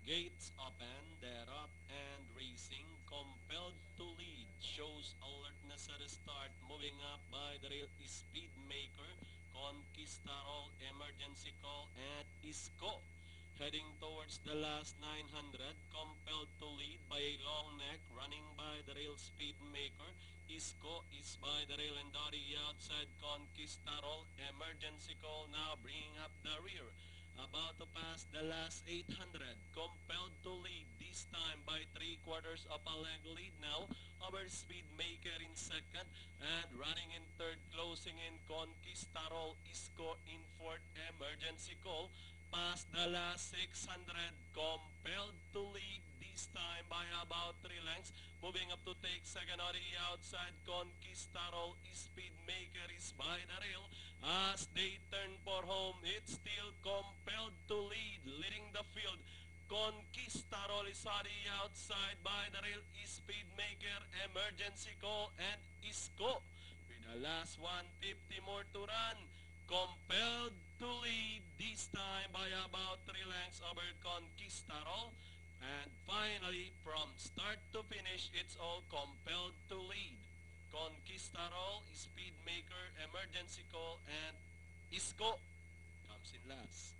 Gates open, they're up and racing, compelled to lead, shows alertness at the start, moving up by the rail Speedmaker, Conquistador, Emergency Call, and Isco. Heading towards the last 900, compelled to lead by a long neck, running by the rail Speedmaker. Isco is by the rail and Dottie outside Conquistador, Emergency Call now bringing up the rear. About to pass the last 800, compelled to lead, this time by 3/4 of a length lead now, over Speedmaker in second, and running in third, closing in Conquistador, Isco in fourth, Emergency Call, past the last 600, compelled to lead, this time by about 3 lengths, moving up to take second on the outside, Conquistador, Speedmaker is by the rail, as they turn for home, it's still compelled to lead, leading the field. Conquistador is on the outside by the rail, Speedmaker, Emergency Call, and Isco. With the last 150 more to run, compelled to lead, this time by about 3 lengths over Conquistador. And finally, from start to finish, it's all compelled to lead. Conquistador, Speedmaker, Emergency Call, and Isco comes in last.